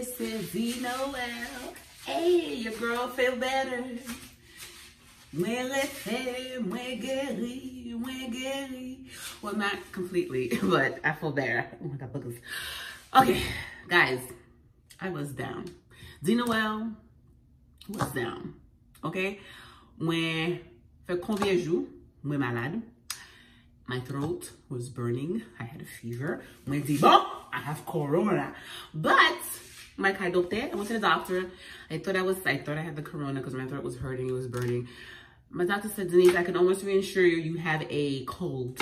this is Dnoel. Hey, your girl feel better. Moins refait, moins guéri, moins guéri. Well, not completely, but I feel better. Oh my God, boogers. Okay, guys, I was down. Dnoel was down. Okay? When fait combien jours, moi malade. My throat was burning. I had a fever. Moi dit, bon, I have corona. But, Mike, I went to the doctor. I thought I had the corona because my throat was hurting. It was burning. My doctor said, Denise, I can almost reassure you, you have a cold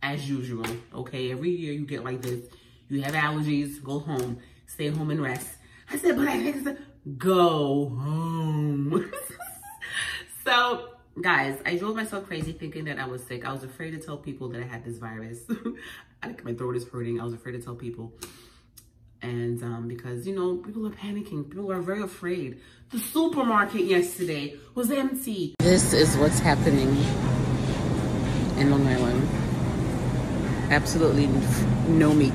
as usual. Okay, every year you get like this. You have allergies, go home, stay home and rest. I said, but I have to go home. So, guys, I drove myself crazy thinking that I was sick. I was afraid to tell people that I had this virus. My throat is hurting. I was afraid to tell people. And because, you know, people are panicking. People are very afraid. The supermarket yesterday was empty. This is what's happening in Long Island. Absolutely no meat.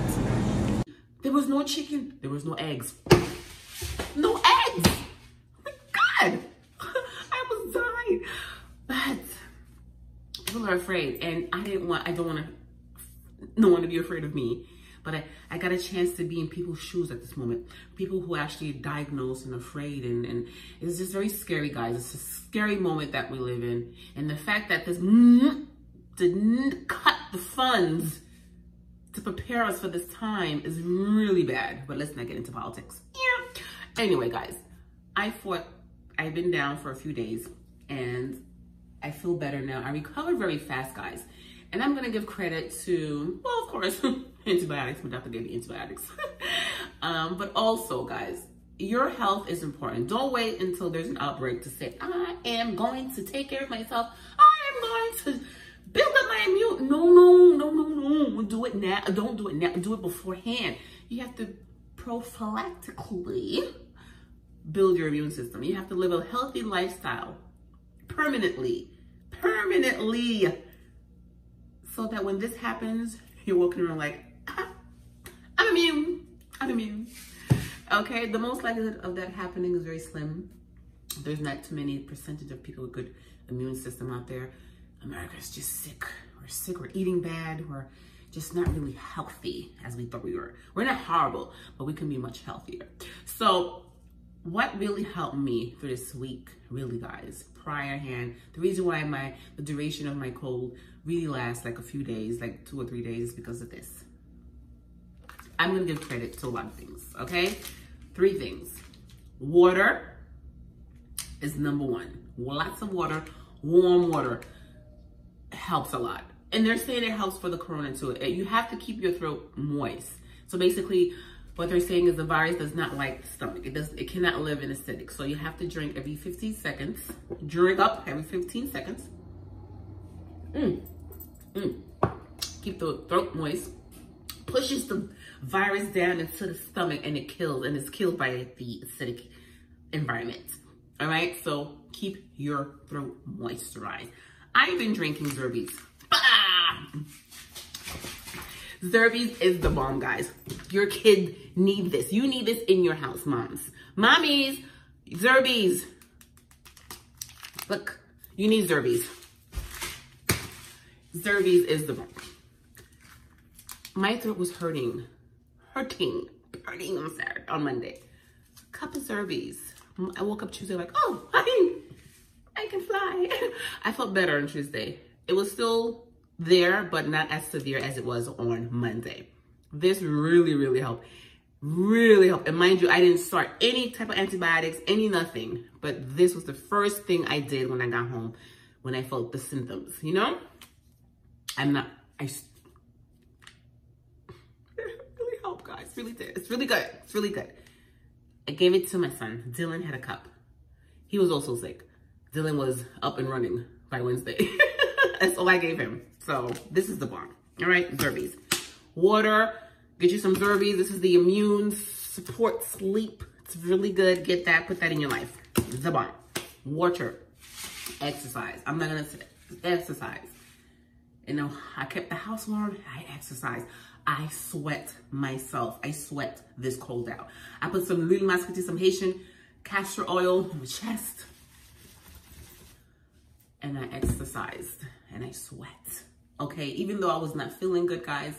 There was no chicken. There was no eggs. No eggs! Oh my God! I was dying. But people are afraid, and I don't want no one to be afraid of me. But I got a chance to be in people's shoes at this moment. People who actually are diagnosed and afraid, and it's just very scary, guys. It's a scary moment that we live in. And the fact that this didn't cut the funds to prepare us for this time is really bad. But let's not get into politics. Yeah. Anyway, guys, I've been down for a few days, and I feel better now. I recovered very fast, guys. And I'm going to give credit to, well, of course, antibiotics. My doctor gave me antibiotics. But also, guys, your health is important. Don't wait until there's an outbreak to say, I am going to take care of myself. I am going to build up my immune. No. Do it now. Don't do it now. Do it beforehand. You have to prophylactically build your immune system. You have to live a healthy lifestyle permanently. So that when this happens, you're walking around like, I'm immune. Okay, the most likelihood of that happening is very slim. There's not too many percentage of people with good immune system out there. America's just sick. We're sick, we're eating bad, we're just not really healthy as we thought we were. We're not horrible, but we can be much healthier. So what really helped me through this week, really, guys, the reason why the duration of my cold really lasts like a few days, like 2 or 3 days, because of this. I'm gonna give credit to a lot of things, okay? 3 things. Water is number 1. Lots of water, warm water helps a lot. And they're saying it helps for the corona too. You have to keep your throat moist. So basically, what they're saying is the virus does not like the stomach. It cannot live in acidic. So you have to drink every 15 seconds. Drink up every 15 seconds. Keep the throat moist. Pushes the virus down into the stomach, and it kills. And it's killed by the acidic environment. All right? So keep your throat moisturized. I've been drinking Zerbies. Zerbies is the bomb, guys. Your kid need this. You need this in your house, moms. Mommies, Zerbies. Look, you need Zerbies. Zerbies is the bomb. My throat was hurting on Monday. A cup of Zerbies. I woke up Tuesday like, oh, I can fly. I felt better on Tuesday. It was still there, but not as severe as it was on Monday. This really helped. Really helped. And mind you, I didn't start any type of antibiotics, nothing. But this was the first thing I did when I got home, when I felt the symptoms, you know? It really helped, guys. Really did. It's really good. It's really good. I gave it to my son. Dylan had a cup. He was also sick. Dylan was up and running by Wednesday. That's all I gave him. So this is the bomb. All right, Zerbies. Water, get you some Zerbies. This is the immune support sleep. It's really good. Get that, put that in your life. The bomb. Water, exercise. I'm not gonna say exercise. You know, I kept the house warm, I exercised. I sweat myself. I sweat this cold out. I put some l'huile masquée, some Haitian castor oil on my chest. And I exercised and I sweat. Okay, even though I was not feeling good, guys,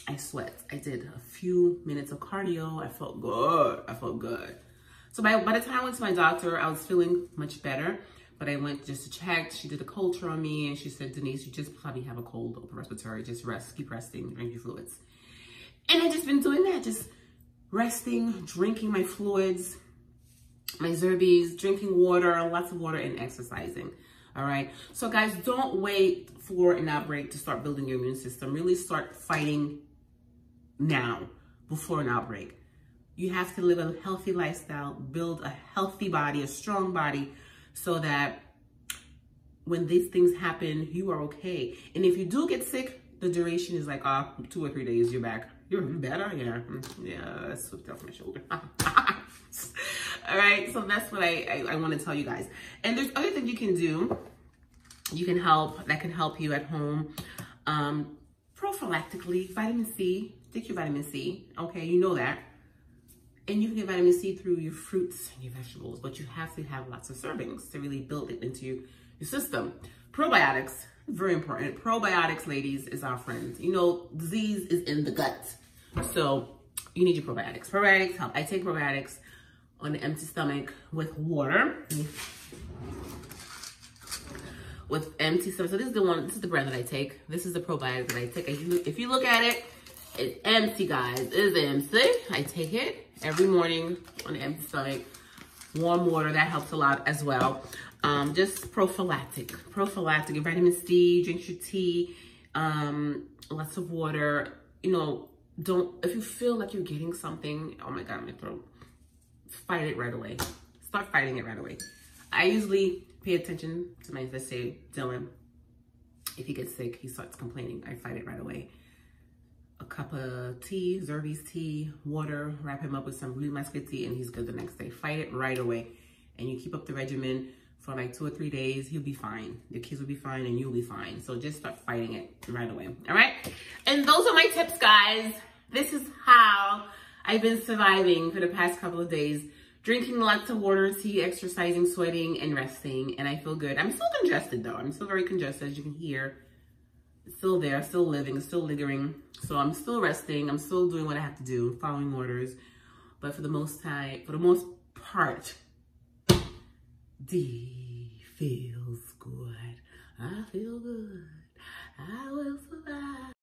I sweat. I did a few minutes of cardio. I felt good. I felt good. So by the time I went to my doctor, I was feeling much better. But I went just to check. She did a culture on me and she said, Denise, you just probably have a cold, upper respiratory. Just rest, keep resting, drink your fluids. And I've just been doing that, just resting, drinking my fluids, my Zerbies, drinking water, lots of water, and exercising. All right. So guys, don't wait for an outbreak to start building your immune system. Really start fighting now before an outbreak. You have to live a healthy lifestyle, build a healthy body, a strong body, so that when these things happen, you are okay. And if you do get sick, the duration is like 2 or 3 days, you're back. You're better? Yeah, that's slipped off my shoulder. All right, so that's what I want to tell you guys. And there's other things you can do. That can help you at home. Prophylactically, vitamin C. Take your vitamin C. Okay, you know that. And you can get vitamin C through your fruits and your vegetables, but you have to have lots of servings to really build it into your system. Probiotics, very important. Probiotics, ladies, is our friend. You know, disease is in the gut. So you need your probiotics. Probiotics help. I take probiotics on an empty stomach with water. With empty stomach. So this is the brand that I take. This is the probiotic that I take. If you look at it, it's empty, guys. It's empty. I take it every morning on an empty stomach. Warm water, that helps a lot as well. Just prophylactic. Your vitamin C, drink your tea, lots of water. You know, if you feel like you're getting something, oh my God, my throat, fight it right away. Start fighting it right away. I usually pay attention to my, let's say, Dylan. If he gets sick, he starts complaining. I fight it right away. A cup of tea, Zerbies tea, water, wrap him up with some l'huile masquée tea, and he's good the next day. Fight it right away. And you keep up the regimen for like 2 or 3 days, he'll be fine. The kids will be fine and you'll be fine. So just start fighting it right away, all right? And those are my tips, guys. This is how I've been surviving for the past couple of days. Drinking lots of water, tea, exercising, sweating, and resting, and I feel good. I'm still congested though. I'm still very congested, as you can hear. It's still there, still living, still lingering. So I'm still resting. I'm still doing what I have to do, following orders. But for the most part, D feels good. I feel good. I will survive.